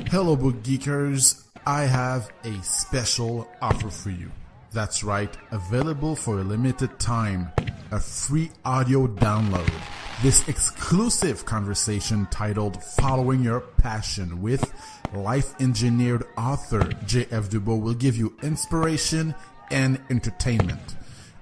Hello, book geekers. I have a special offer for you. That's right, available for a limited time. A free audio download. This exclusive conversation titled Following Your Passion with life-engineered author J.F. Dubois will give you inspiration and entertainment.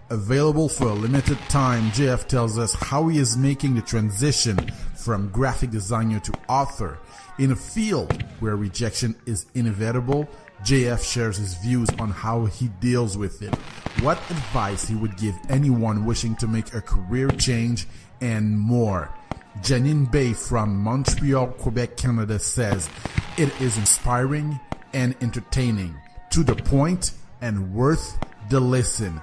Available for a limited time, JF tells us how he is making the transition from graphic designer to author. In a field where rejection is inevitable, JF shares his views on how he deals with it, what advice he would give anyone wishing to make a career change, and more. Janine Bay from Montreal, Quebec, Canada says, it is inspiring and entertaining, to the point and worth the listen.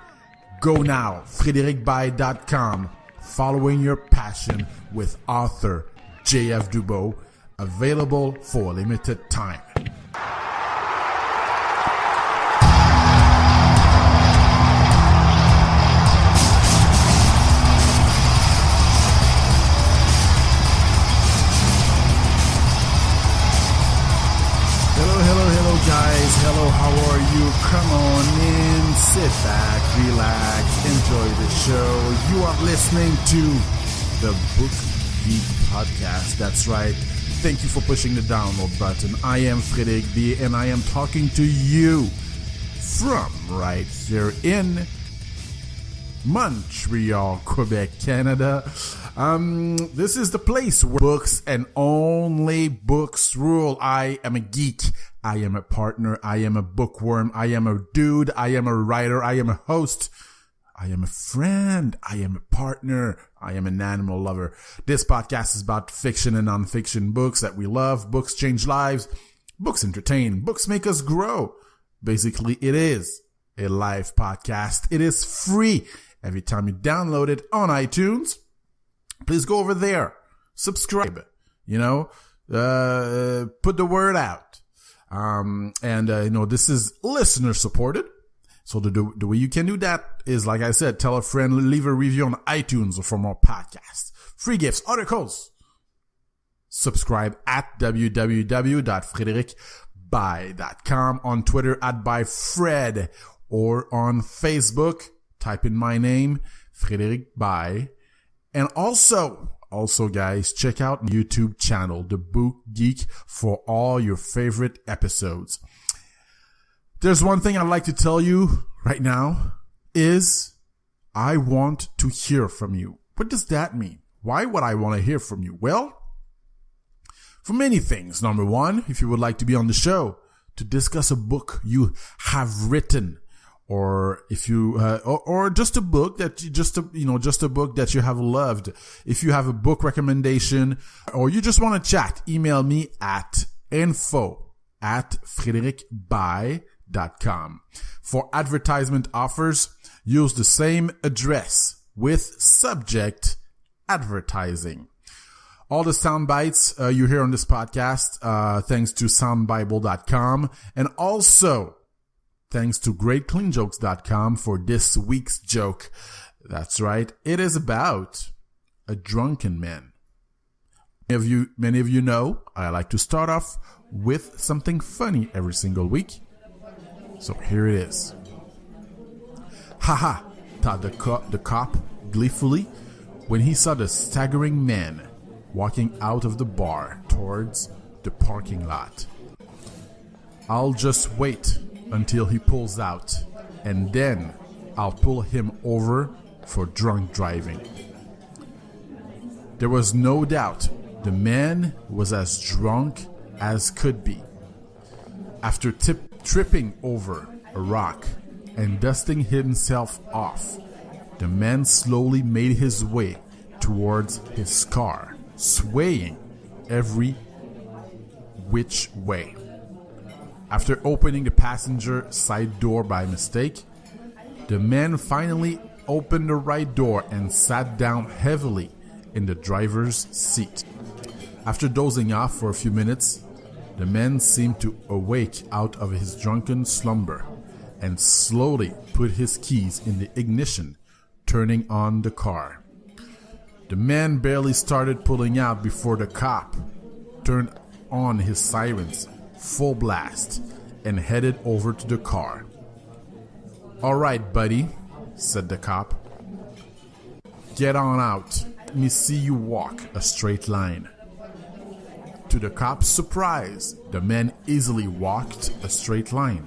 Go now, FrédéricBay.com, Following Your Passion with author J.F. Dubois, available for a limited time. Hello guys, hello, how are you? Come on in, sit back, relax, enjoy the show. You are listening to the Book Geek Podcast. That's right. Thank you for pushing the download button. I am Frédéric B, and I am talking to you from right here in Montreal, Quebec, Canada. This is the place where books and only books rule. I am a geek. I am a partner. I am a bookworm. I am a dude. I am a writer. I am a host. I am a friend. I am a partner. I am an animal lover. This podcast is about fiction and nonfiction books that we love. Books change lives. Books entertain. Books make us grow. Basically, it is a live podcast. It is free. Every time you download it on iTunes, please go over there. Subscribe. Put the word out. This is listener supported. So the way you can do that is, like I said, tell a friend, leave a review on iTunes or for more podcasts. Free gifts, articles. Subscribe at www.fredericbay.com, on Twitter at byfred, or on Facebook, type in my name, Frédéric Bay. And also guys, check out my YouTube channel, The Book Geek, for all your favorite episodes. There's one thing I'd like to tell you right now is I want to hear from you. What does that mean? Why would I want to hear from you? Well, for many things. Number one, if you would like to be on the show to discuss a book you have written, or if you or just a book that just a book that you have loved. If you have a book recommendation or you just want to chat, email me at info@fredericbay.com. For advertisement offers, use the same address with subject advertising. All the sound bites you hear on this podcast, thanks to soundbible.com, and also thanks to greatcleanjokes.com for this week's joke. That's right. It is about a drunken man. Many of you know I like to start off with something funny every single week. So here it is. Haha, thought the cop gleefully when he saw the staggering man walking out of the bar towards the parking lot. I'll just wait until he pulls out, and then I'll pull him over for drunk driving. There was no doubt the man was as drunk as could be. After tripping over a rock and dusting himself off, the man slowly made his way towards his car, swaying every which way. After opening the passenger side door by mistake, the man finally opened the right door and sat down heavily in the driver's seat. After dozing off for a few minutes, the man seemed to awake out of his drunken slumber and slowly put his keys in the ignition, turning on the car. The man barely started pulling out before the cop turned on his sirens, full blast and headed over to the car. "All right, buddy," said the cop. "Get on out. Let me see you walk a straight line." To the cop's surprise, the man easily walked a straight line.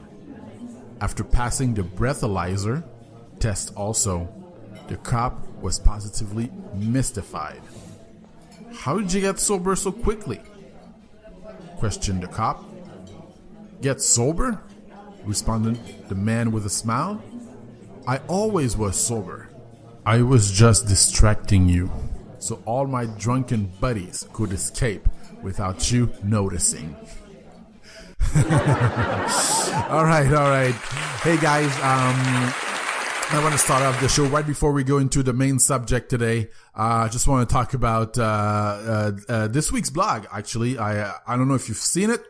After passing the breathalyzer test also, the cop was positively mystified. "How did you get sober so quickly?" questioned the cop. "Get sober?" responded the man with a smile. "I always was sober. I was just distracting you, so all my drunken buddies could escape without you noticing." All right. Hey guys, I want to start off the show right before we go into the main subject today. I just want to talk about this week's blog. Actually, I don't know if you've seen it.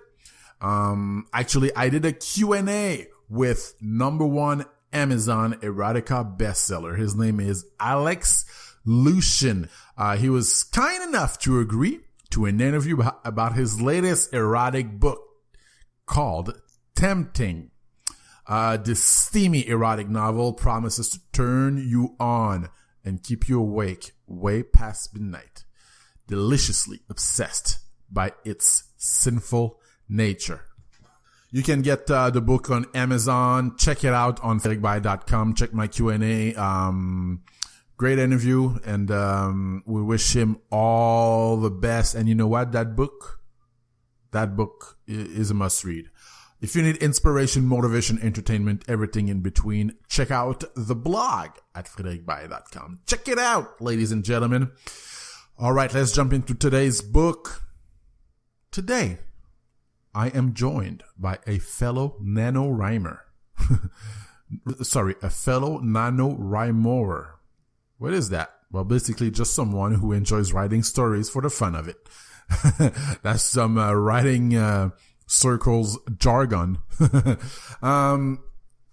Actually, I did a Q&A with #1 Amazon erotica bestseller. His name is Alex Lucien. He was kind enough to agree to an interview about his latest erotic book called Tempting. This steamy erotic novel promises to turn you on and keep you awake way past midnight, deliciously obsessed by its sinful nature. You can get the book on Amazon. Check it out on frederickby.com. Check my Q&A. Great interview, and we wish him all the best. And you know what? That book is a must-read. If you need inspiration, motivation, entertainment, everything in between, check out the blog at frederickby.com. Check it out, ladies and gentlemen. All right, let's jump into today's book. Today, I am joined by a fellow NanoWrimer. A fellow NanoWrimoer. What is that? Well, basically just someone who enjoys writing stories for the fun of it. That's some writing circles jargon. And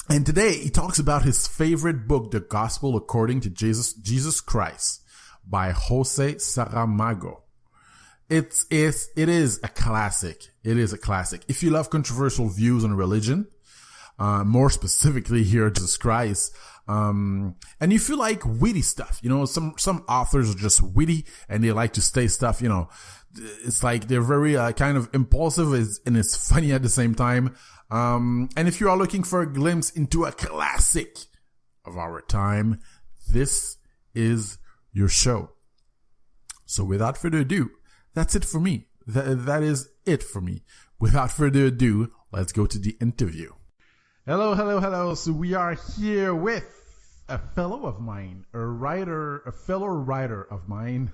today he talks about his favorite book, The Gospel According to Jesus Christ by José Saramago. It is a classic. It is a classic. If you love controversial views on religion, more specifically here, Jesus Christ, and you feel like witty stuff, some authors are just witty and they like to say stuff, it's like they're very kind of impulsive and it's funny at the same time. And if you are looking for a glimpse into a classic of our time, this is your show. So without further ado, that's it for me. That is it for me. Without further ado, let's go to the interview. Hello. So we are here with a fellow of mine, a fellow writer of mine.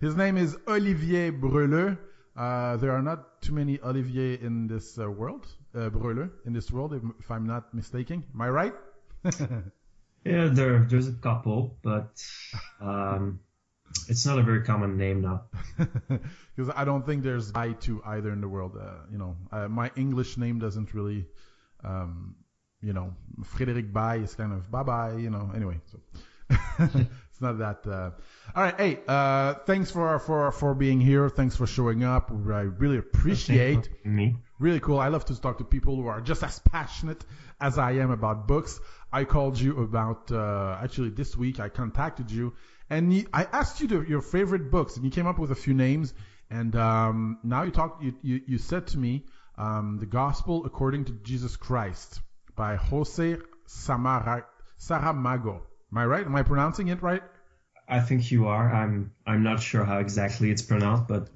His name is Olivier Breleux. There are not too many Olivier in this world, Breleux in this world, if I'm not mistaken. Am I right? Yeah, there's a couple, but it's not a very common name now. Because I don't think there's I to either in the world. My English name doesn't really. Frederick Bay is kind of bye-bye, anyway, so it's not that, all right. Hey, thanks for being here. Thanks for showing up. I really appreciate me. Really cool. I love to talk to people who are just as passionate as I am about books. I called you about, actually this week I contacted you and I asked you your favorite books and you came up with a few names and, now you said to me, The Gospel According to Jesus Christ by José Saramago. Am I right? Am I pronouncing it right? I think you are. I'm not sure how exactly it's pronounced, but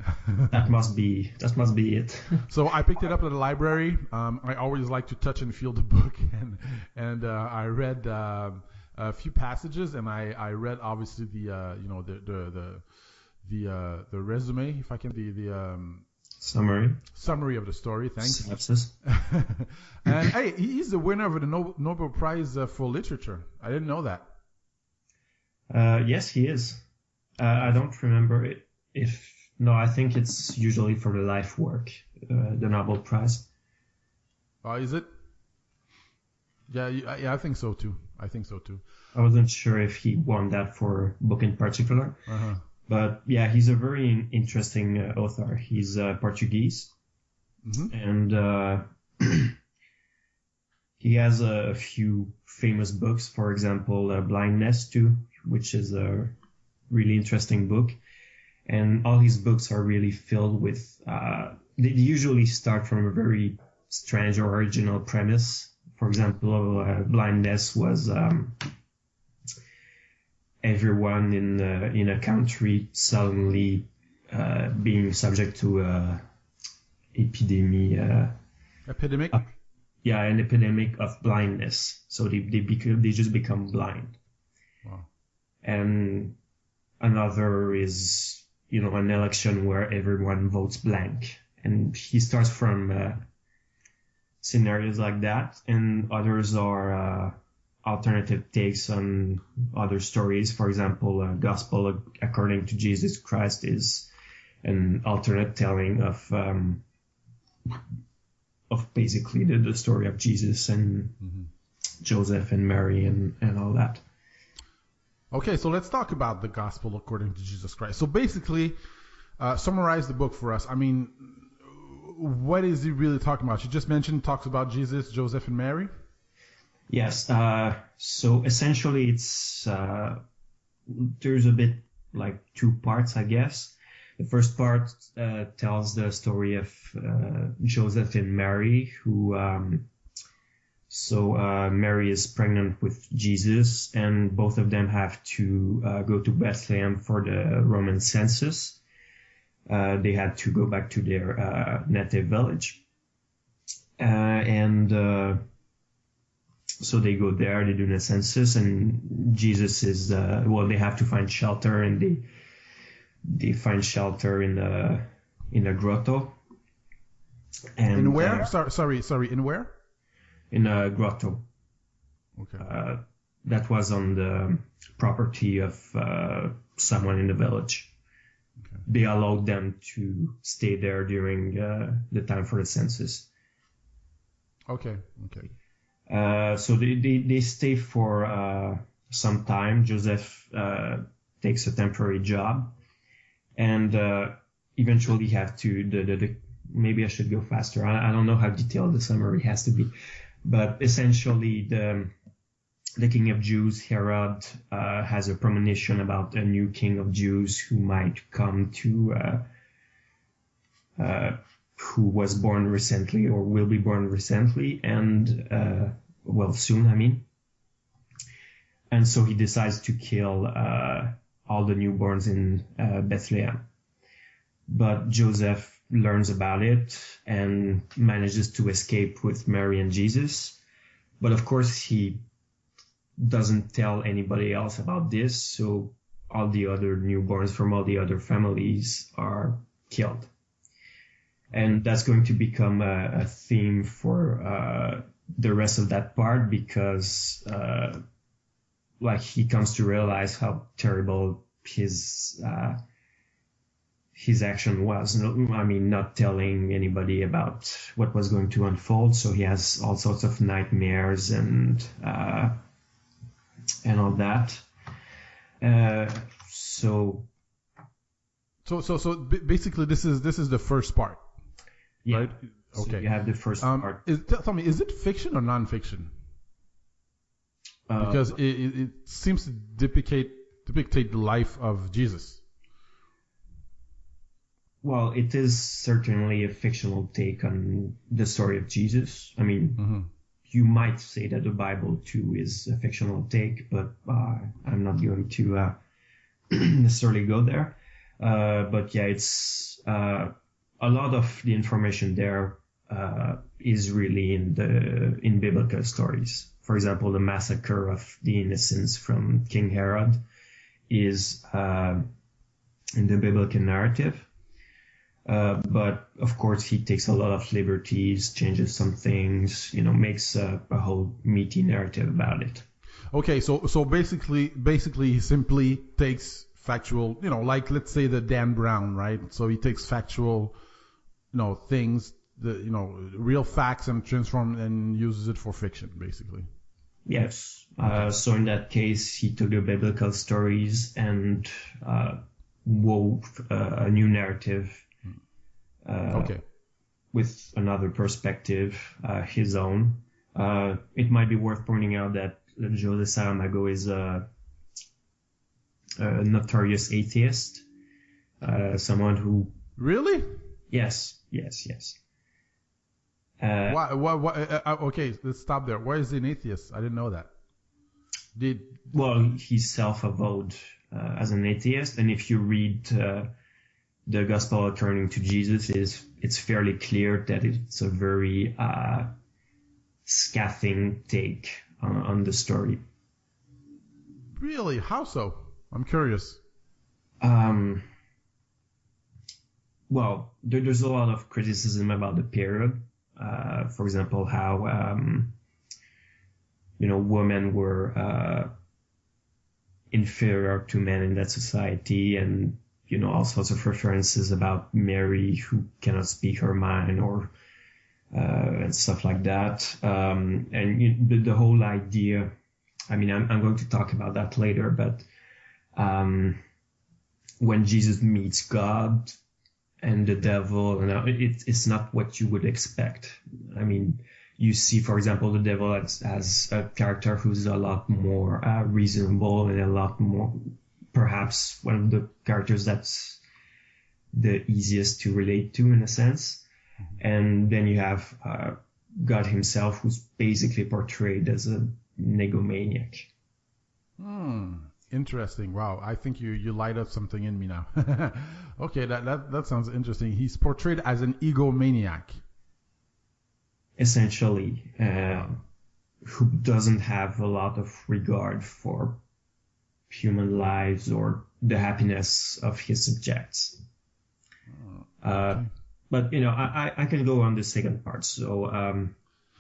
that must be it. So I picked it up at the library. I always like to touch and feel the book, and I read a few passages, and I read obviously the resume, if I can, the Summary of the story, thanks. Synopsis. And hey, he's the winner of the Nobel Prize for Literature. I didn't know that. Yes, he is. I don't remember it. I think it's usually for the life work, the Nobel Prize. Is it? Yeah, I think so too. I wasn't sure if he won that for a book in particular. Uh-huh. But yeah, he's a very interesting author. He's Portuguese. and he has a few famous books. For example, Blindness too, which is a really interesting book. And all his books are really filled with, they usually start from a very strange or original premise. For example, Blindness was everyone in a country suddenly being subject to epidemic. An epidemic of blindness. So they just become blind. Wow. And another is, an election where everyone votes blank. And he starts from scenarios like that. And others are alternative takes on other stories. For example, Gospel According to Jesus Christ is an alternate telling of basically the story of Jesus and Joseph and Mary and all that. Okay, so let's talk about the Gospel According to Jesus Christ. So basically, summarize the book for us. I mean, what is he really talking about? You just mentioned talks about Jesus, Joseph, and Mary? Yes. So essentially, it's there's a bit like two parts, I guess. The first part tells the story of Joseph and Mary, who Mary is pregnant with Jesus, and both of them have to go to Bethlehem for the Roman census. They had to go back to their native village, so they go there. They do the census, and Jesus is they have to find shelter, and they find shelter in a grotto. And in where? Sorry. In where? In a grotto. Okay. That was on the property of someone in the village. Okay. They allowed them to stay there during the time for the census. Okay. So they stay for some time. Joseph takes a temporary job. And eventually have to, maybe I should go faster. I don't know how detailed the summary has to be. But essentially, the king of Jews, Herod, has a premonition about a new king of Jews who might come who was born recently or will be born recently, and, soon, I mean. And so he decides to kill all the newborns in Bethlehem. But Joseph learns about it and manages to escape with Mary and Jesus. But of course, he doesn't tell anybody else about this, so all the other newborns from all the other families are killed. And that's going to become a theme for the rest of that part, because he comes to realize how terrible his action was. I mean, not telling anybody about what was going to unfold. So he has all sorts of nightmares and all that. So basically, this is the first part. Yeah. Right? Okay. So you have the first part. Tell me, is it fiction or non-fiction? Because it seems to depict the life of Jesus. Well, it is certainly a fictional take on the story of Jesus. I mean, you might say that the Bible too is a fictional take, but I'm not going to necessarily go there. But yeah, it's a lot of the information there is really in biblical stories. For example, the massacre of the innocents from King Herod is in the biblical narrative. But of course, he takes a lot of liberties, changes some things, makes a whole meaty narrative about it. Okay, so basically he simply takes factual, like let's say the Dan Brown, right? So he takes factual, things, real facts, and transform and uses it for fiction, basically. Yes. So in that case, he took the biblical stories and wove a new narrative. Okay. with another perspective, his own. It might be worth pointing out that José Saramago is a notorious atheist, someone who... Really? Yes. Okay, let's stop there. Why is he an atheist? I didn't know that. Well, he's self-avowed as an atheist, and if you read the Gospel according to Jesus, it's fairly clear that it's a very scathing take on the story. Really? How so? I'm curious. Well, there's a lot of criticism about the period. For example, how women were inferior to men in that society, and all sorts of references about Mary who cannot speak her mind, or and stuff like that. And the whole idea. I mean, I'm going to talk about that later, but when Jesus meets God and the devil, it's not what you would expect. I mean, you see, for example, the devil as a character who's a lot more reasonable, and a lot more, perhaps one of the characters that's the easiest to relate to in a sense. And then you have God himself, who's basically portrayed as a negomaniac. Interesting. Wow. I think you light up something in me now. Okay, that sounds interesting. He's portrayed as an egomaniac. Essentially, who doesn't have a lot of regard for human lives or the happiness of his subjects. Okay. But I can go on the second part. So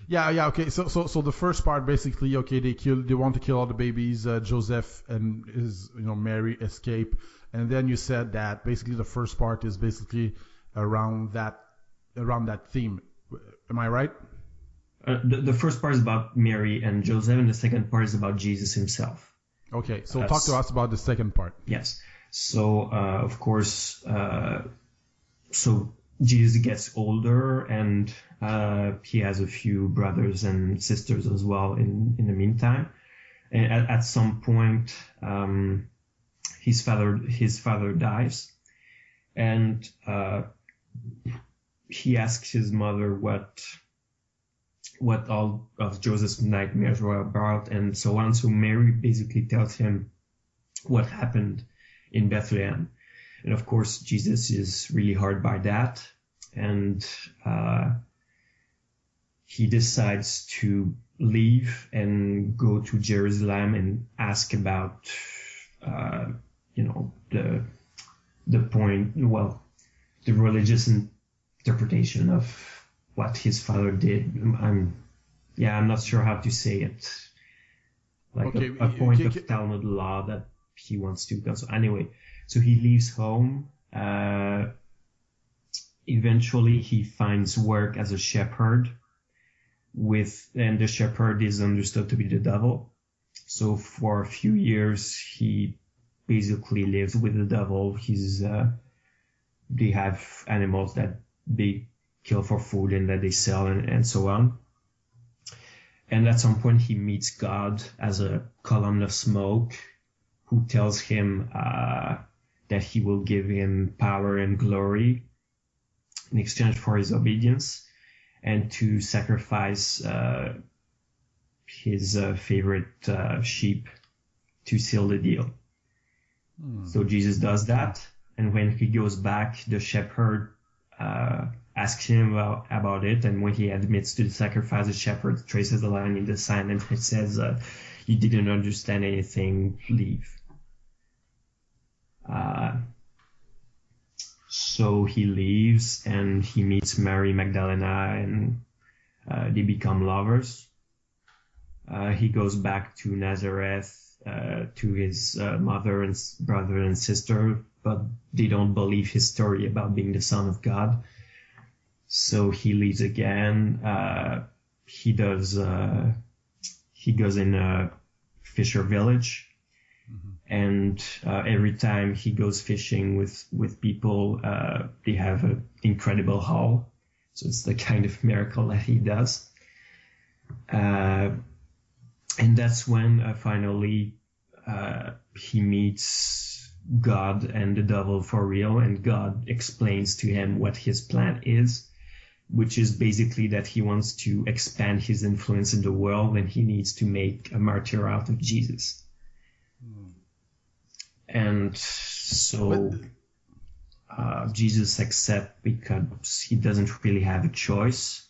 yeah. Okay. So the first part, basically, okay, they want to kill all the babies. Joseph and his Mary escape, and then you said that basically the first part is basically around that theme. Am I right? The first part is about Mary and Joseph, and the second part is about Jesus himself. Okay, so talk to us about the second part. Yes. So, of course, so Jesus gets older, and he has a few brothers and sisters as well in the meantime. And at some point, his father dies, and he asks his mother what all of Joseph's nightmares were about, and so on. So Mary basically tells him what happened in Bethlehem. And of course, Jesus is really hurt by that, and he decides to leave and go to Jerusalem and ask about, the religious interpretation of what his father did. I'm not sure how to say it. Like okay, a point of Talmud law that he wants to go. So anyway, so he leaves home. Eventually he finds work as a shepherd and the shepherd is understood to be the devil. So for a few years he basically lives with the devil. They have animals that they kill for food and that they sell and so on. And at some point he meets God as a column of smoke, who tells him that he will give him power and glory in exchange for his obedience, and to sacrifice his favorite sheep to seal the deal. So Jesus does that, and when he goes back, the shepherd asks him about it, and when he admits to the sacrifice, the shepherd traces a line in the sand and it says, "You didn't understand anything, leave." So he leaves and he meets Mary Magdalena, and they become lovers. He goes back to Nazareth to his mother and brother and sister, but they don't believe his story about being the Son of God. So he leaves again. He goes in a fisher village. And every time he goes fishing with people, they have an incredible haul. So it's the kind of miracle that he does. And that's when finally he meets God and the devil for real, and God explains to him what his plan is, which is basically that he wants to expand his influence in the world and he needs to make a martyr out of Jesus. And so Jesus accepts because he doesn't really have a choice.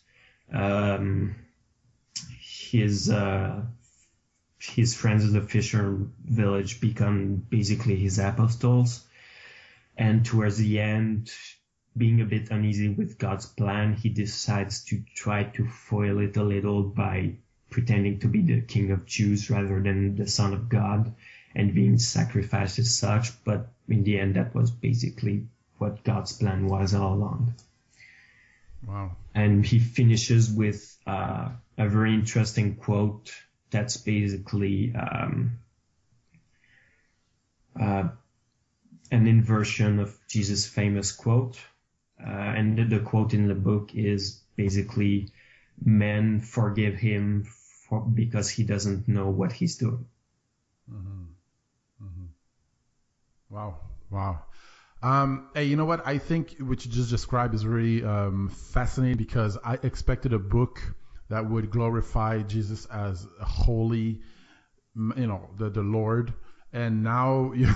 His friends in the fisher village become basically his apostles. And towards the end, being a bit uneasy with God's plan, he decides to try to foil it a little by pretending to be the king of Jews rather than the son of God and being sacrificed as such. But in the end, that was basically what God's plan was all along. Wow. And he finishes with a very interesting quote that's basically an inversion of Jesus' famous quote. And the quote in the book is basically, men forgive him because he doesn't know what he's doing. Mm-hmm. Mm-hmm. Wow. Hey, you know what? I think what you just described is really fascinating, because I expected a book that would glorify Jesus as a holy, the Lord. And now you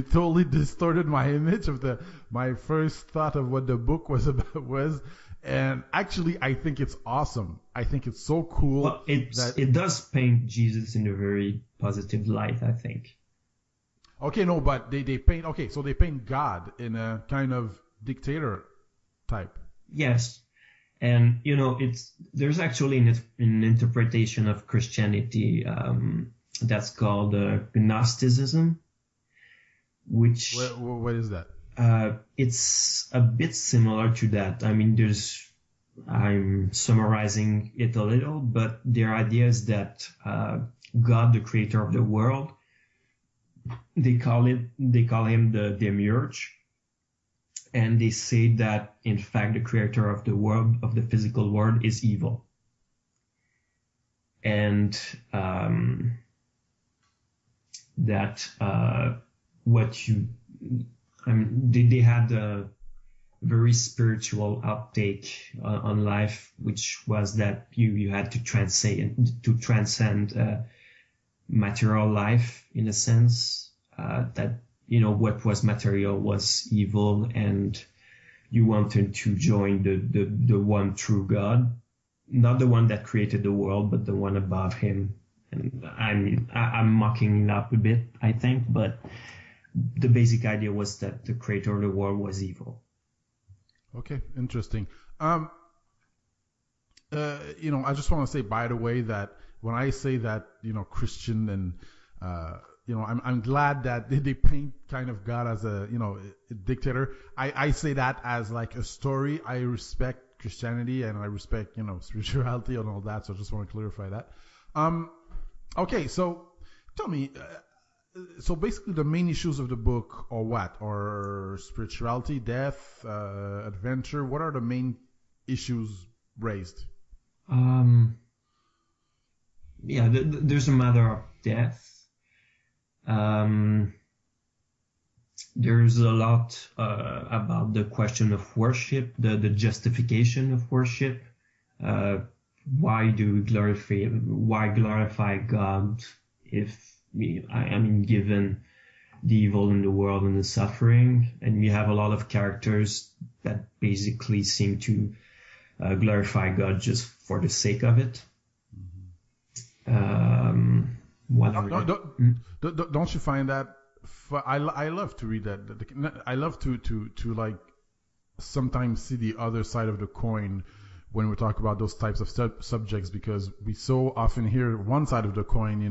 totally distorted my image of my first thought of what the book was about. And actually, I think it's awesome. I think it's so cool. Well, it does paint Jesus in a very positive light, I think. Okay, no, but they paint. Okay, so they paint God in a kind of dictator type. Yes, and there's actually an interpretation of Christianity that's called Gnosticism, which what is that? It's a bit similar to that. I mean, I'm summarizing it a little, but their idea is that God, the creator of the world, they call him the demiurge, and they say that in fact the creator of the world, of the physical world, is evil, and that they had a very spiritual uptake on life, which was that you had to transcend material life, in a sense, that what was material was evil, and you wanted to join the one true God, not the one that created the world, but the one above him. And I'm mucking it up a bit, I think, but the basic idea was that the creator of the world was evil. Okay, interesting. I just want to say, by the way, that when I say that, Christian and, I'm glad that they paint kind of God as a dictator. I say that as like a story. I respect Christianity and I respect, spirituality and all that. So I just want to clarify that. Okay, so tell me, so basically the main issues of the book are what? Are spirituality, death, adventure? What are the main issues raised? There's a matter of death. There's a lot about the question of worship, the justification of worship. Why glorify God if given the evil in the world and the suffering? And you have a lot of characters that basically seem to glorify God just for the sake of it. Don't you find that? I love to read that. I love to like sometimes see the other side of the coin when we talk about those types of subjects, because we so often hear one side of the coin,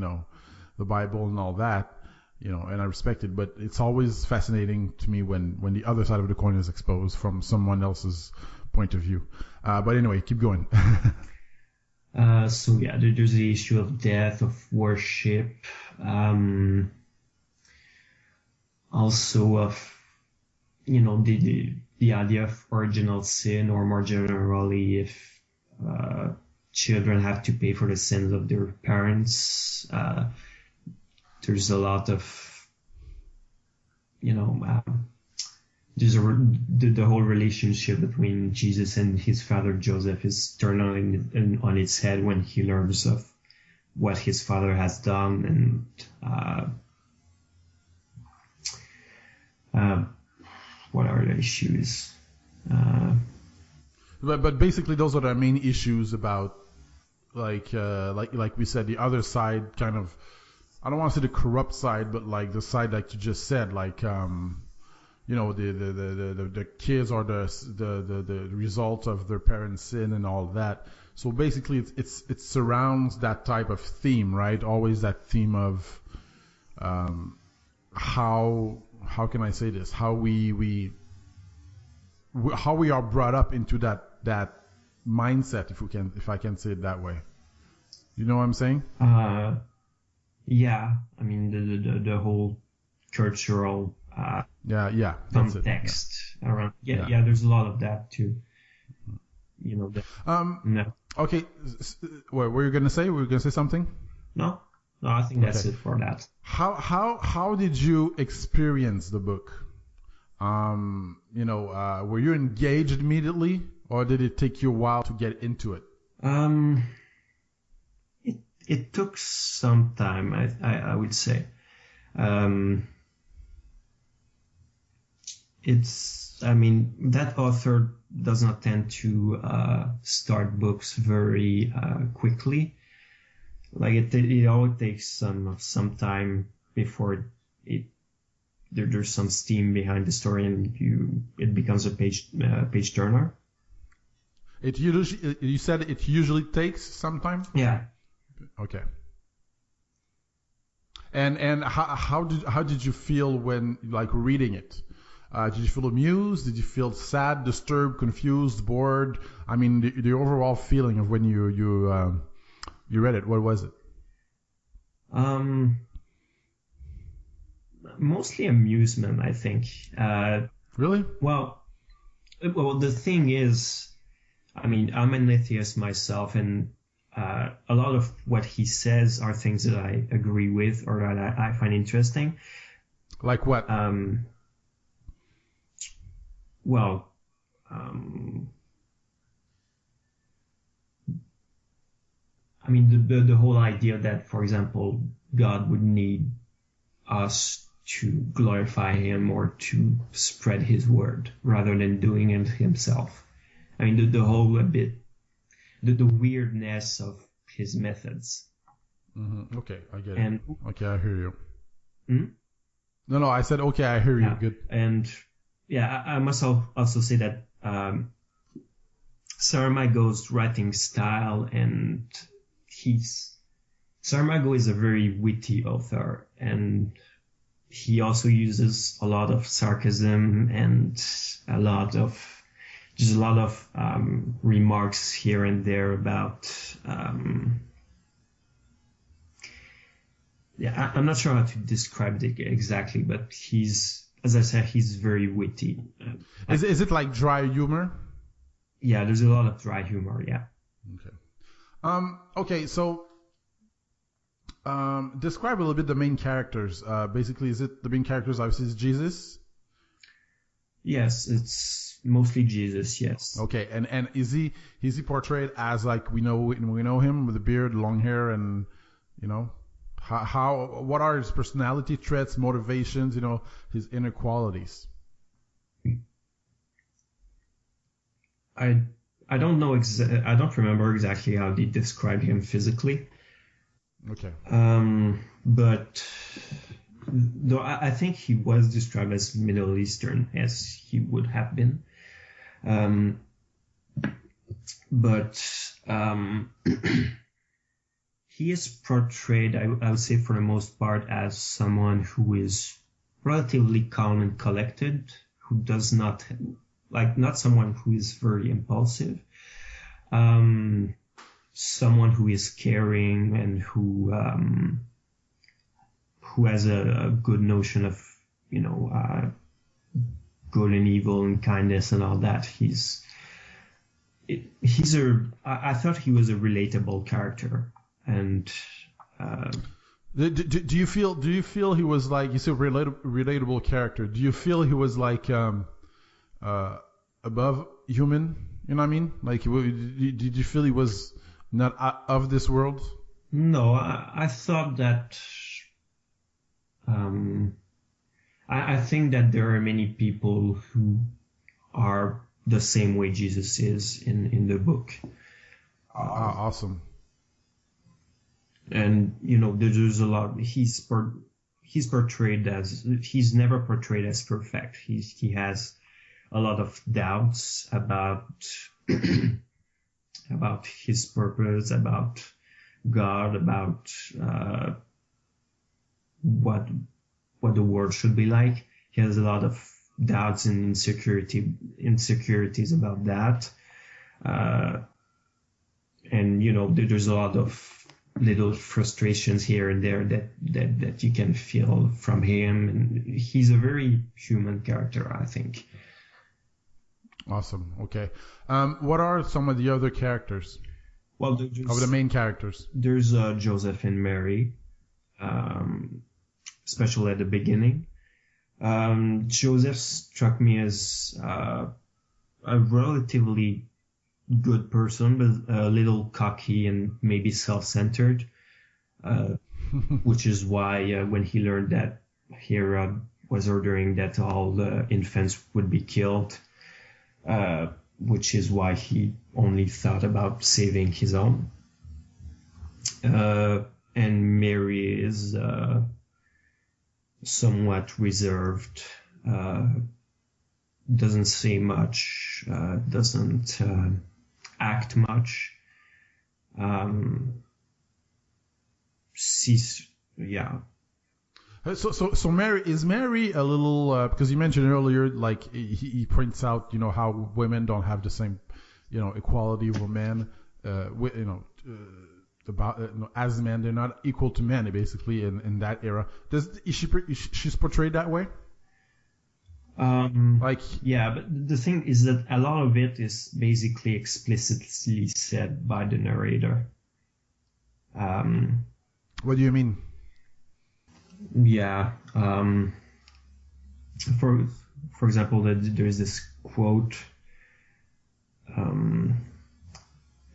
the Bible and all that, and I respect it, but it's always fascinating to me when the other side of the coin is exposed from someone else's point of view. But anyway, keep going. There's the issue of death, of worship, also of the idea of original sin, or more generally, if children have to pay for the sins of their parents. There's a lot of, there's the whole relationship between Jesus and his father Joseph is turned on its head when he learns of what his father has done, and what are the issues? But basically, those are the main issues about, like we said, the other side, kind of. I don't want to say the corrupt side, but like the side that you just said, like the kids are the result of their parents' sin and all that. So basically, it surrounds that type of theme, right? Always that theme of how can I say this? How we are brought up into that mindset, if I can say it that way. You know what I'm saying? Yeah, I mean the whole cultural context around. Yeah, there's a lot of that too. No. Okay, what were you gonna say? Were you gonna say something? No, I think that's it for that. How did you experience the book? Were you engaged immediately, or did it take you a while to get into it? It took some time, I would say. That author does not tend to start books very quickly. Like it always takes some time before there's some steam behind the story, and it becomes a page turner. You said it usually takes some time? Yeah. Okay. And how did you feel when reading it? Did you feel amused? Did you feel sad, disturbed, confused, bored? I mean, the overall feeling of when you read it, what was it? Mostly amusement, I think. Really? Well, the thing is, I'm an atheist myself, and a lot of what he says are things that I agree with or that I find interesting. Like what? The whole idea that, for example, God would need us to glorify him or to spread his word rather than doing it himself. The whole the weirdness of his methods. Mm-hmm. Okay, I get it. Okay, I hear you. Hmm? No, I said okay, I hear you. Good. And I must also say that Saramago's writing style, and Saramago is a very witty author, and he also uses a lot of sarcasm and a lot of remarks here and there about I'm not sure how to describe it exactly, but as I said, he's very witty. Is it like dry humor? Yeah, there's a lot of dry humor. Yeah. Okay. Okay, so describe a little bit the main characters. Basically, is it the main characters? Obviously, is Jesus. Yes, it's mostly Jesus. Yes. Okay, and is he portrayed as like we know him with a beard, long hair, and what are his personality traits, motivations, his inner qualities? I don't know I don't remember exactly how they describe him physically. Okay. But though I think he was described as Middle Eastern, as he would have been. He is portrayed, I would say, for the most part, as someone who is relatively calm and collected, who does not not someone who is very impulsive, someone who is caring and who has a good notion of good and evil and kindness and all that. I thought he was a relatable character, and do you feel he was like, you said, relatable character? Do you feel he was like above human? You know what I mean? Like, did you feel he was not of this world? No, I thought that. I think that there are many people who are the same way Jesus is in the book. Awesome. And there's a lot. He's portrayed as, he's never portrayed as perfect. He has a lot of doubts about about his purpose, about God, about what the world should be like. He has a lot of doubts and insecurities about that. And there's a lot of little frustrations here and there that you can feel from him, and he's a very human character, I think. Awesome. Okay. What are some of the other characters? Well, of the main characters, there's Joseph and Mary, especially at the beginning. Joseph struck me as a relatively good person, but a little cocky and maybe self-centered, which is why when he learned that Herod was ordering that all the infants would be killed, which is why he only thought about saving his own. And Mary is somewhat reserved, doesn't say much, doesn't act much. So Mary, is Mary a little, because you mentioned earlier, like he points out, how women don't have the same, equality with men, as men, they're not equal to men, basically, in that era. She's portrayed that way? Yeah, but the thing is that a lot of it is basically explicitly said by the narrator. What do you mean? Yeah. For example, there's this quote.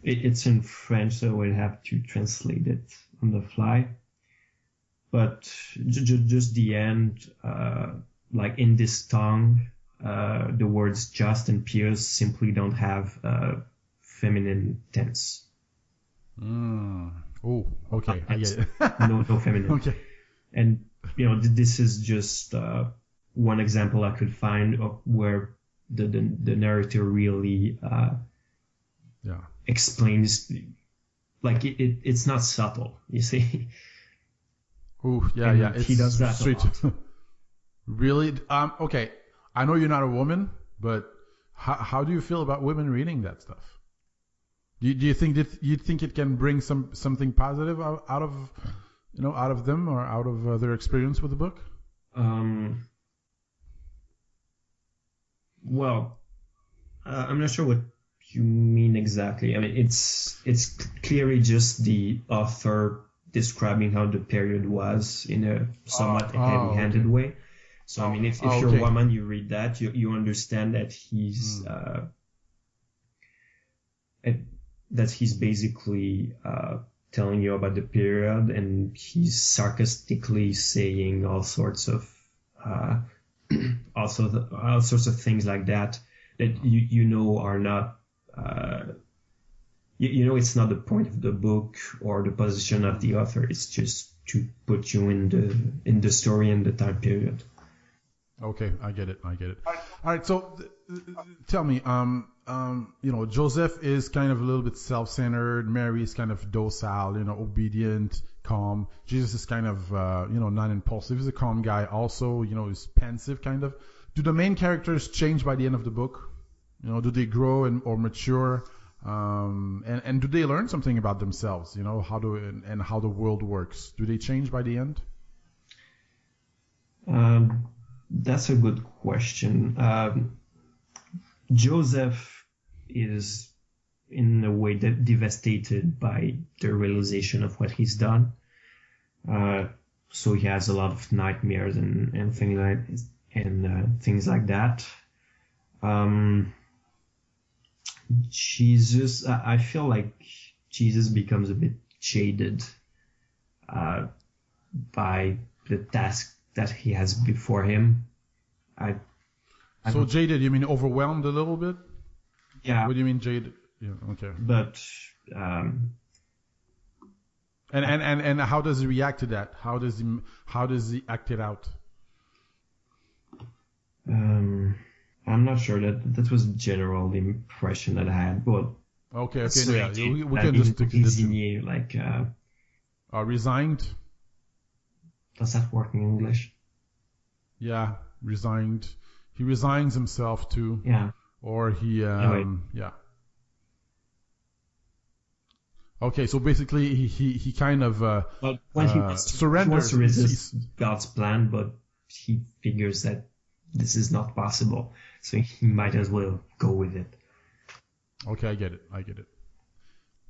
It's in French, so we'll have to translate it on the fly. But just the end, like in this tongue, the words just and pious simply don't have feminine tense. Oh, okay, I get it. no feminine. Okay. And this is just one example I could find of where the narrator really explains, like it's not subtle, you see. Oh, yeah, and yeah. He does that a lot. Really? Okay. I know you're not a woman, but how do you feel about women reading that stuff? Do you think it can bring something positive out of them, or out of their experience with the book? Well, I'm not sure what you mean exactly. I mean, it's clearly just the author describing how the period was in a somewhat heavy-handed way. So, I mean, if you're a woman, you read that, you understand that he's basically telling you about the period, and he's sarcastically saying all sorts of things like that are not it's not the point of the book or the position of the author. It's just to put you in the story and the time period. Okay, I get it. All right, so tell me, Joseph is kind of a little bit self-centered. Mary is kind of docile, obedient, calm. Jesus is kind of, not impulsive. He's a calm guy. Also, he's pensive, kind of. Do the main characters change by the end of the book? Do they grow or mature? And do they learn something about themselves? How the world works? Do they change by the end? That's a good question. Joseph is in a way devastated by the realization of what he's done. So he has a lot of nightmares and things like that. Jesus, I feel like Jesus becomes a bit jaded by the task that he has before him. So jaded, you mean overwhelmed a little bit? Yeah. What do you mean jaded? Yeah, okay. But and how does he react to that? How does he act it out? I'm not sure that was general the impression that I had, but okay, so yeah, we can just stick to désigner, like resigned. Does that work in English? Yeah, resigned. He resigns himself to. Yeah. Or he, Anyway. yeah. Okay, so basically he kind of Well, when he wants surrenders. to resist God's plan, but he figures that this is not possible, so he might as well go with it. Okay, I get it.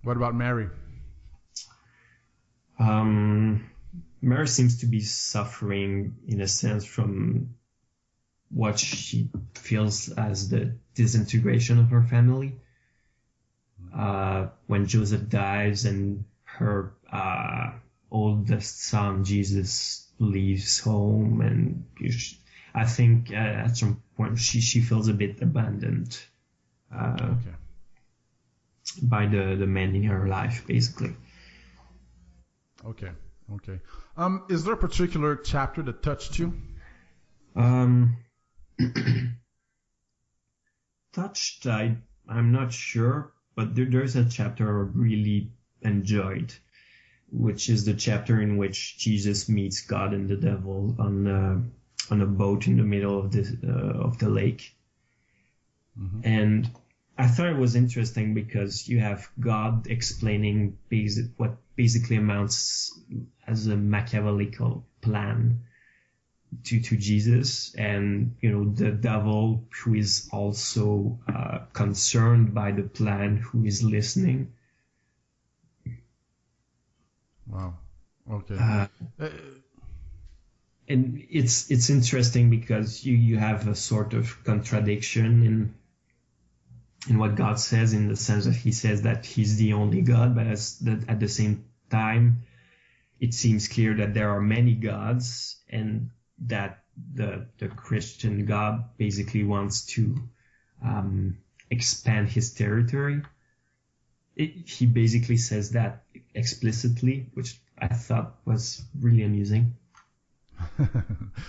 What about Mary? Mary seems to be suffering, in a sense, from what she feels as the disintegration of her family. When Joseph dies and her oldest son, Jesus, leaves home, and I think at some point she feels a bit abandoned by the men in her life, basically. Okay. Is there a particular chapter that touched you? Touched, I'm not sure, but there's a chapter I really enjoyed, which is the chapter in which Jesus meets God and the devil on a boat in the middle of the lake. Mm-hmm. And I thought it was interesting because you have God explaining what basically amounts as a Machiavellical plan to Jesus, and the devil, who is also concerned by the plan, who is listening. Wow. Okay. And it's interesting because you have a sort of contradiction in what God says, in the sense that he says that he's the only God, but at the same time, it seems clear that there are many gods, and that the Christian God basically wants to expand his territory. He basically says that explicitly, which I thought was really amusing.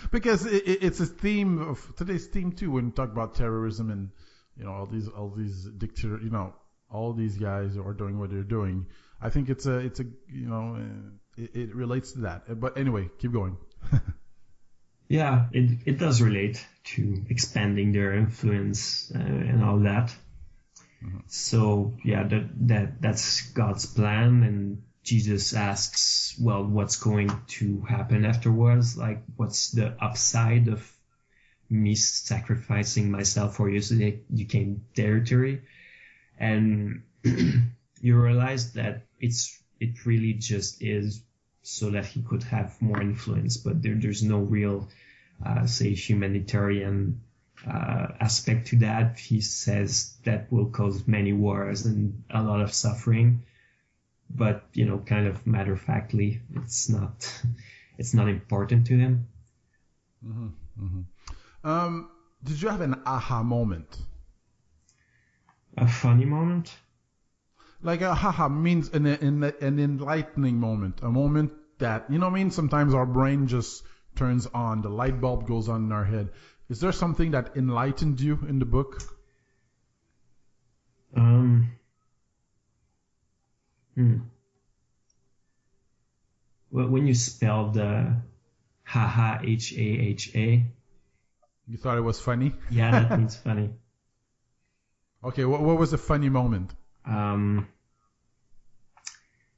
Because it's a theme of today's theme too, when we talk about terrorism and all these dictators, all these guys who are doing what they're doing. I think it relates to that. But anyway, keep going. Yeah, it does relate to expanding their influence and all that. Mm-hmm. So yeah, that's God's plan, and Jesus asks, well, what's going to happen afterwards? Like, what's the upside of me sacrificing myself for you so that you gain territory? And you realize that it really just is so that he could have more influence, but there's no real, say, humanitarian aspect to that. He says that will cause many wars and a lot of suffering, but kind of matter-of-factly, it's not important to him. Mm-hmm. Mm-hmm. Did you have an aha moment? A funny moment? Like a haha means an enlightening moment, a moment that, sometimes our brain just turns on, the light bulb goes on in our head. Is there something that enlightened you in the book? Well, when you spelled haha, H-A-H-A. You thought it was funny? Yeah, that means funny. Okay, what was a funny moment?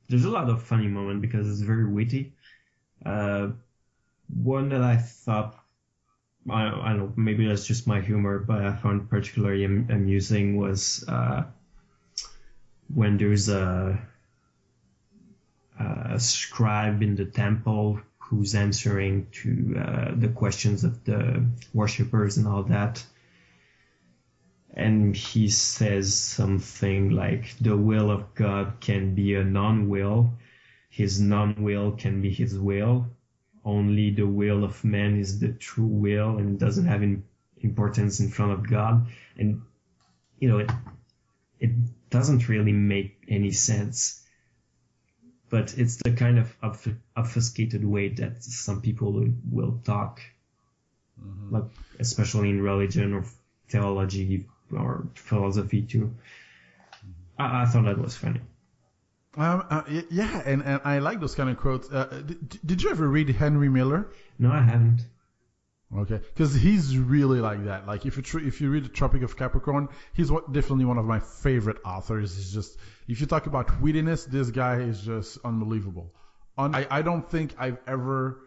There's a lot of funny moments because it's very witty. One that I thought I don't know, maybe that's just my humor, but I found particularly amusing was when there's a scribe in the temple who's answering to the questions of the worshippers and all that. And he says something like, the will of God can be a non-will, his non-will can be his will, only the will of man is the true will and doesn't have importance in front of God. And, it doesn't really make any sense. But it's the kind of obfuscated way that some people will talk, like especially in religion or theology or philosophy too. I thought that was funny. Yeah, and I like those kind of quotes. Did you ever read Henry Miller? No, I haven't. Okay, because he's really like that. Like if you read the Tropic of Capricorn, he's definitely one of my favorite authors. He's just, if you talk about wittiness, this guy is just unbelievable. I don't think I've ever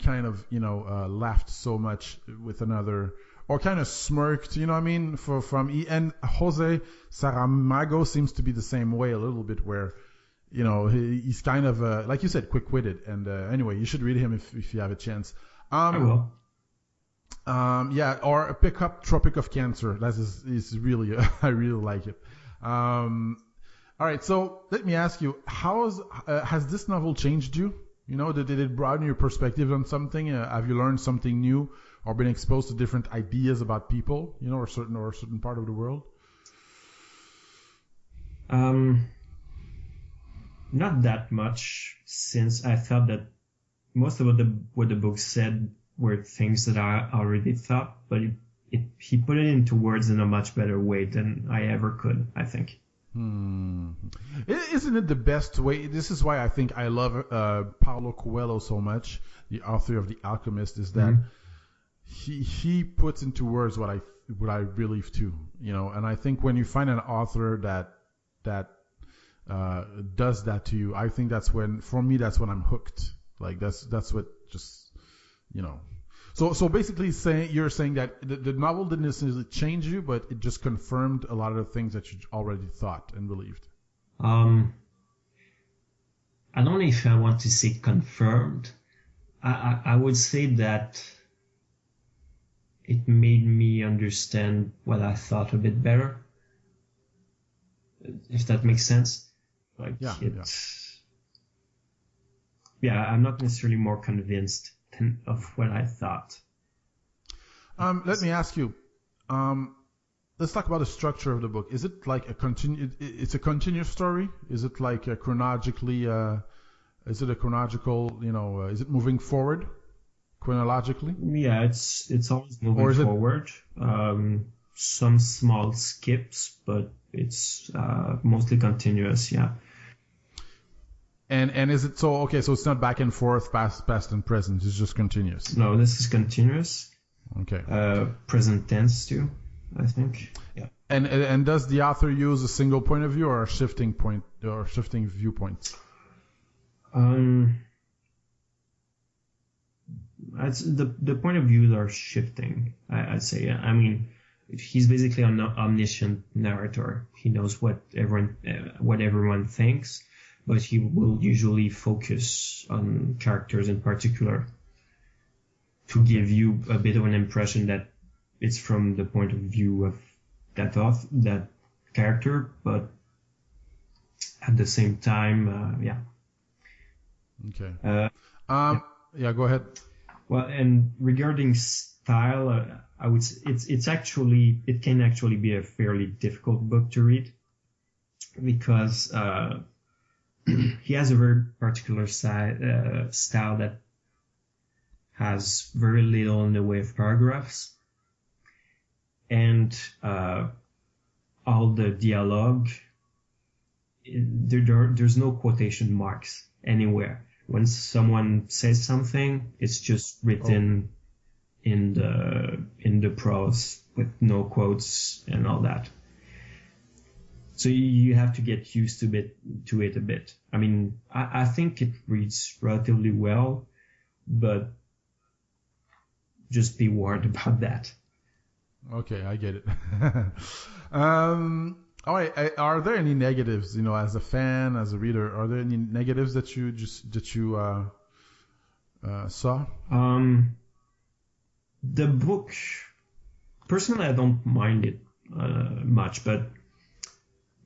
kind of laughed so much with another, or kind of smirked. You know what I mean? And José Saramago seems to be the same way a little bit, where he's kind of like you said, quick-witted. And anyway, you should read him if you have a chance. I will. Yeah, or pick up Tropic of Cancer. That is really, I really like it. All right, so let me ask you, has this novel changed you? Did it broaden your perspective on something? Have you learned something new, or been exposed to different ideas about people, or a certain part of the world? Not that much, since I thought that most of what the book said were things that I already thought, but he put it into words in a much better way than I ever could, I think. Isn't it the best way? This is why I think I love Paulo Coelho so much, the author of The Alchemist, is that he puts into words what I believe too, and I think when you find an author that does that to you, I think that's when I'm hooked. Like that's what just, So basically you're saying that the novel didn't necessarily change you, but it just confirmed a lot of the things that you already thought and believed. I don't know if I want to say confirmed. I would say that it made me understand what I thought a bit better, if that makes sense. Yeah, I'm not necessarily more convinced of what I thought. Let me ask you. Let's talk about the structure of the book. Is it like it's a continuous story? Is it like chronologically? Is it a chronological? Is it moving forward chronologically? Yeah, it's always moving forward. Some small skips, but it's mostly continuous. Yeah. And is it so? Okay, so it's not back and forth, past and present. It's just continuous. No, this is continuous. Okay. Present tense too, I think. Yeah. And does the author use a single point of view or a shifting point or shifting viewpoints? The point of views are shifting. I'd say. I mean, he's basically an omniscient narrator. He knows what everyone thinks, but he will usually focus on characters in particular to give you a bit of an impression that it's from the point of view of that character, but at the same time, yeah. Okay. Yeah, go ahead. Well, and regarding style, I would say it can actually be a fairly difficult book to read because he has a very particular style that has very little in the way of paragraphs, and all the dialogue, there's no quotation marks anywhere. When someone says something, it's just written in the prose with no quotes and all that. So you have to get used to it a bit. I mean, I think it reads relatively well, but just be warned about that. Okay, I get it. All right. Are there any negatives? As a fan, as a reader, are there any negatives that you saw? The book, personally, I don't mind it much, but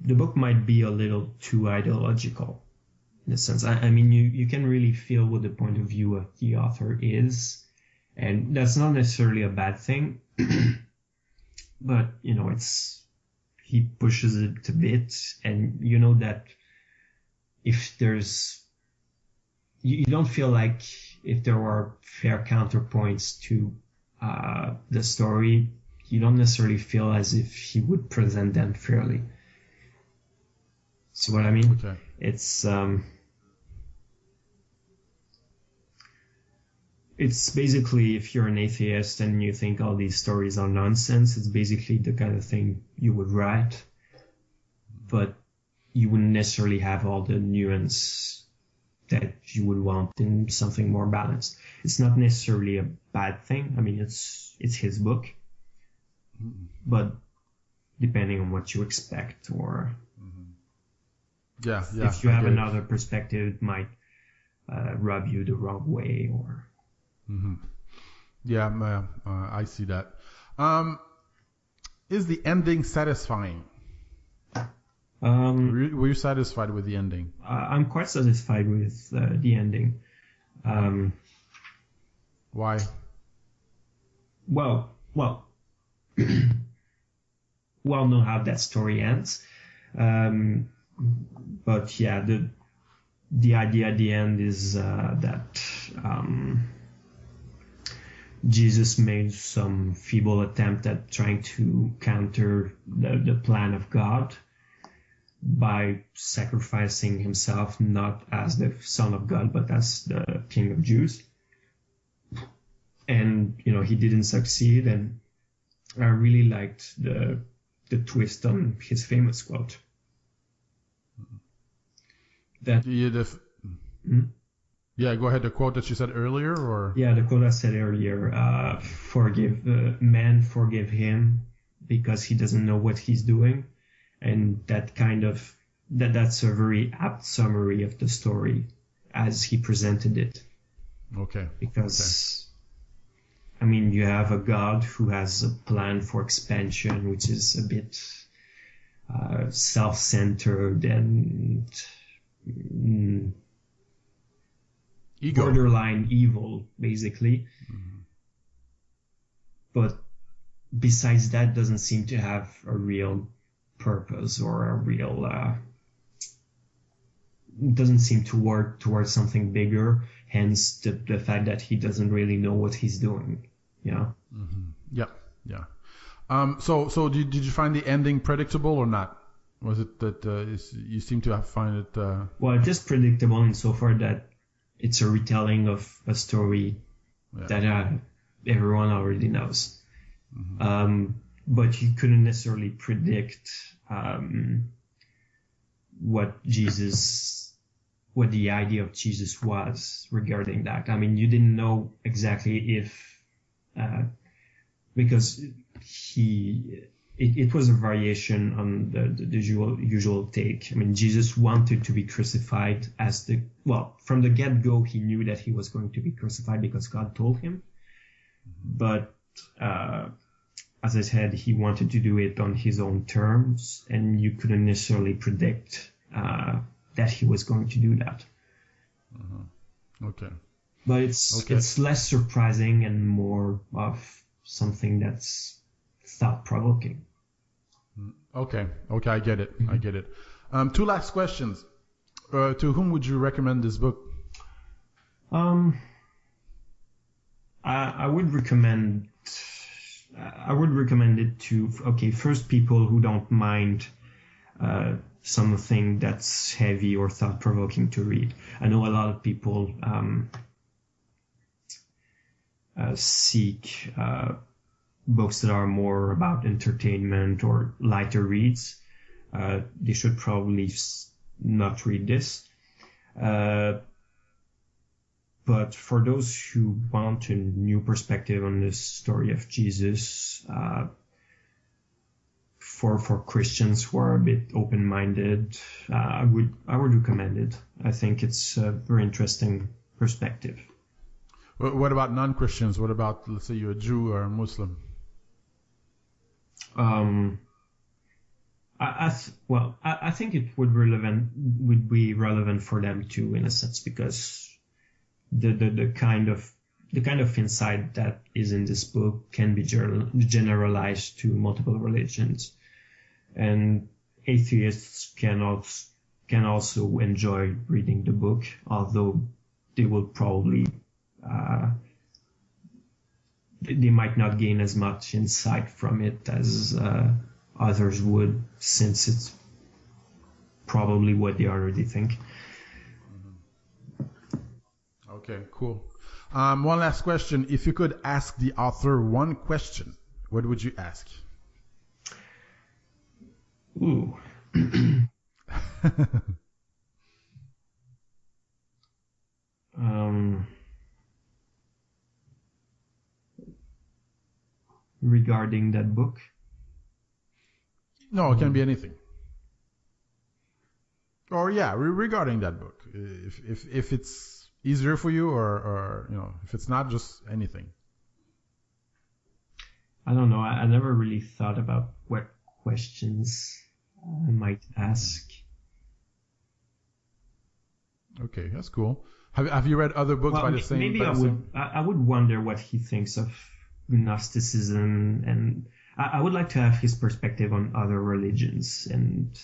the book might be a little too ideological in a sense. I mean, you can really feel what the point of view of the author is, and that's not necessarily a bad thing, but, he pushes it a bit, and that if you don't feel like if there were fair counterpoints to the story, you don't necessarily feel as if he would present them fairly. See what I mean? Okay. It's basically, if you're an atheist and you think all these stories are nonsense, it's basically the kind of thing you would write, but you wouldn't necessarily have all the nuance that you would want in something more balanced. It's not necessarily a bad thing. I mean, it's his book, but depending on what you expect, or if you have another perspective, it might rub you the wrong way, or. Mm-hmm. Yeah, I see that. Is the ending satisfying? Were you satisfied with the ending? I'm quite satisfied with the ending. Why? Well, we all know how that story ends. But yeah, the idea at the end is that Jesus made some feeble attempt at trying to counter the plan of God by sacrificing himself, not as the Son of God, but as the King of Jews. And, he didn't succeed, and I really liked the twist on his famous quote. That... Yeah, go ahead. The quote that you said earlier, or? Yeah, the quote I said earlier, man forgive him because he doesn't know what he's doing. And that that's a very apt summary of the story as he presented it. Okay. Because, I mean, you have a God who has a plan for expansion, which is a bit self-centered and ego. Borderline evil, basically. Mm-hmm. But besides that, doesn't seem to have a real purpose or a real... doesn't seem to work towards something bigger, hence the fact that he doesn't really know what he's doing. Yeah. Mm-hmm. Yeah. So did you find the ending predictable or not? Was it that you seem to find it... Well, just predictable insofar that it's a retelling of a story that everyone already knows. Mm-hmm. But you couldn't necessarily predict what the idea of Jesus was regarding that. I mean, you didn't know exactly if... because it was a variation on the usual take. I mean, Jesus wanted to be crucified from the get-go, he knew that he was going to be crucified because God told him. But, as I said, he wanted to do it on his own terms, and you couldn't necessarily predict that he was going to do that. Okay. But it's less surprising and more of something that's thought-provoking. Okay, I get it. Mm-hmm. I get it. Two last questions. To whom would you recommend this book? I would recommend it to first people who don't mind something that's heavy or thought-provoking to read. I know a lot of people seek books that are more about entertainment or lighter reads. They should probably not read this. But for those who want a new perspective on the story of Jesus, for Christians who are a bit open-minded, I would recommend it. I think it's a very interesting perspective. What about non-Christians? What about, let's say, you're a Jew or a Muslim? I think it would be relevant for them too, in a sense, because the kind of insight that is in this book can be generalized to multiple religions, and atheists can also enjoy reading the book, although they will probably they might not gain as much insight from it as others would, since it's probably what they already think. Okay, cool. One last question. If you could ask the author one question, what would you ask? Ooh. Regarding that book? No, it can be anything. Or regarding that book, if it's easier for you, or if it's not, just anything. I don't know. I never really thought about what questions I might ask. Okay, that's cool. Have you read other books by the same? Maybe I would wonder what he thinks of Gnosticism, and I would like to have his perspective on other religions and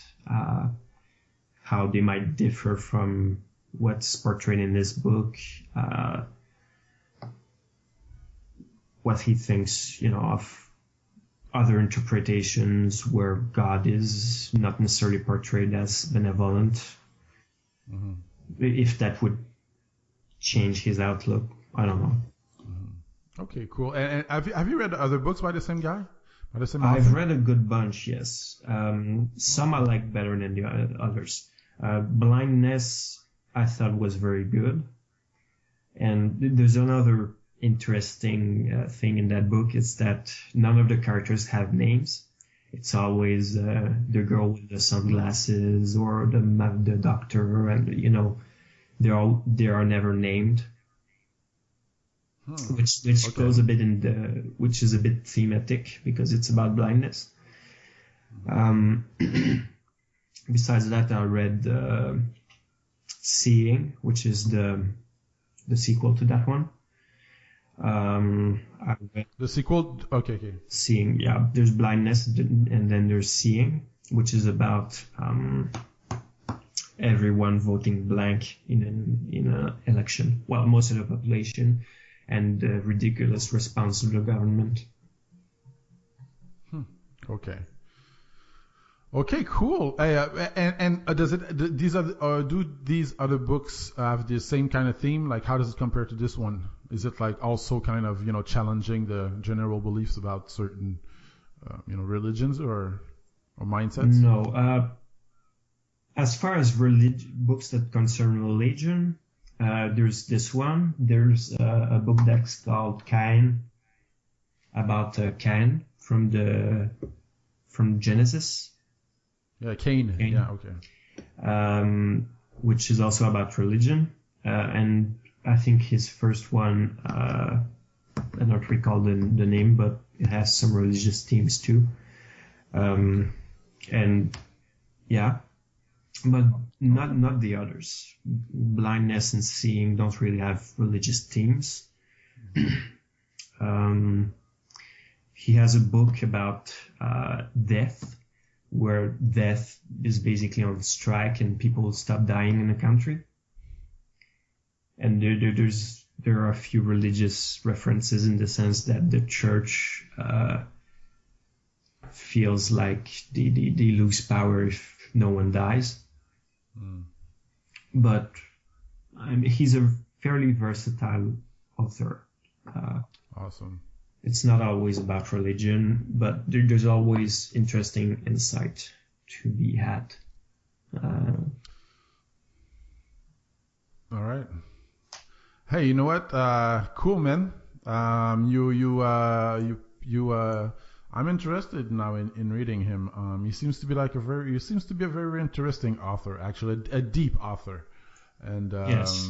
how they might differ from what's portrayed in this book. What he thinks, of other interpretations where God is not necessarily portrayed as benevolent. Mm-hmm. If that would change his outlook, I don't know. Mm-hmm. Okay, cool. And have you read other books by the same guy? By the same author? I've read a good bunch, yes. Some I like better than the others. Blindness, I thought, was very good. And there's another interesting thing in that book, is that none of the characters have names. It's always the girl with the sunglasses or the doctor, and they are never named, which okay. Goes a bit which is a bit thematic because it's about blindness. Besides that, I read Seeing, which is the sequel to that one. I read the sequel. Okay. Seeing, yeah. There's Blindness, and then there's Seeing, which is about everyone voting blank in an election. Well, most of the population, and the ridiculous response of the government. Okay, cool. And do these other books have the same kind of theme? Like, how does it compare to this one? Is it like also kind of challenging the general beliefs about certain religions or mindsets? No. As far as books that concern religion, there's this one. There's a book that's called Cain, about Cain from Genesis. Yeah, Cain. Yeah, okay. Which is also about religion, and I think his first one, I don't recall the name, but it has some religious themes too. And yeah, but not the others. Blindness and Seeing don't really have religious themes. He has a book about death, where death is basically on strike and people stop dying in the country. And there are a few religious references in the sense that the church feels like they lose power if no one dies. But he's a fairly versatile author. Awesome. It's not always about religion, but there's always interesting insight to be had. All right. Hey, you know what? Cool, man. I'm interested now in reading him. He seems to be a very interesting author, actually, a deep author. And Yes.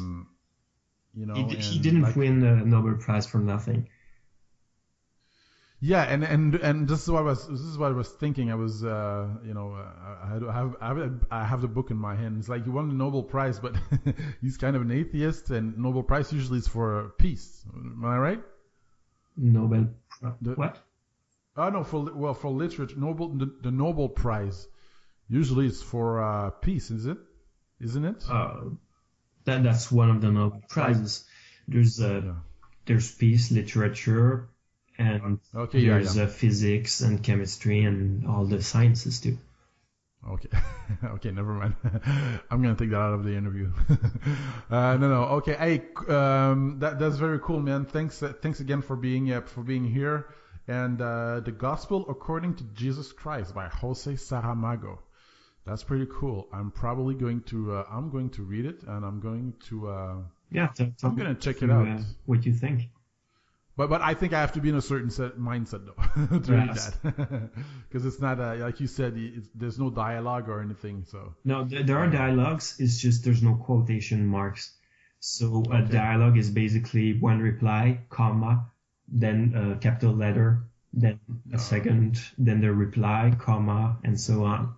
you know, He and didn't like, win the Nobel Prize for nothing. yeah, and this is what I was thinking. I was, I have the book in my hand. It's like he won the Nobel Prize, but he's kind of an atheist, and Nobel Prize usually is for peace. Am I right? Nobel The, what? oh no, for literature, the Nobel Prize usually is for peace, Isn't it? That's one of the Nobel Prizes. There's Yeah. there's peace, literature, and Okay, there's yeah. physics and chemistry and all the sciences too. Okay, okay, never mind. I'm gonna take that out of the interview. No. Okay, hey, that's very cool, man. Thanks again for being here. And the Gospel According to Jesus Christ by José Saramago. That's pretty cool. I'm probably going to read it, and I'm going to I'm gonna check it out. What you think? But I think I have to be in a certain mindset though to read Yes. that, because it's not like you said, there's no dialogue or anything. So No, there are dialogues. It's just there's no quotation marks. So a Okay. dialogue is basically one reply, comma, then a capital letter, then a second, then the reply, comma, and so on.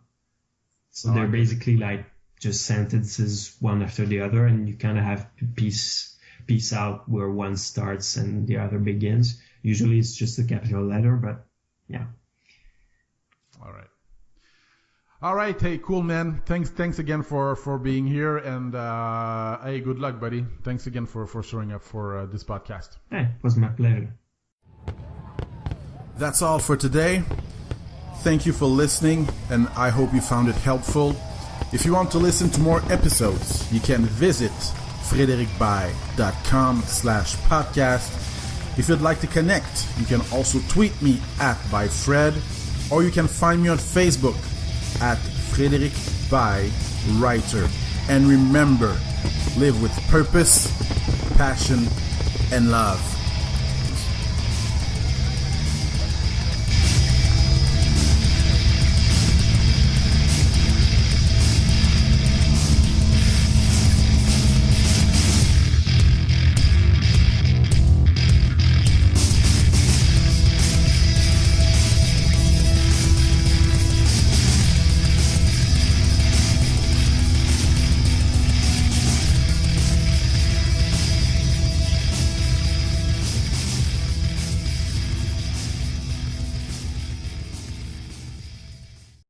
So they're Okay. basically like just sentences one after the other, and you kind of have to piece out where one starts and the other begins. Usually it's just a capital letter, but yeah. All right. Hey, cool, man. Thanks again for being here, and hey, good luck, buddy. Thanks again for showing up for this podcast. Hey, it was my pleasure. That's all for today. Thank you for listening, and I hope you found it helpful. If you want to listen to more episodes, you can visit fredericbaye.com/podcast. If you'd like to connect, you can also tweet me @byfred, or you can find me on Facebook @FrédéricBaye-Writer. And remember, live with purpose, passion, and love.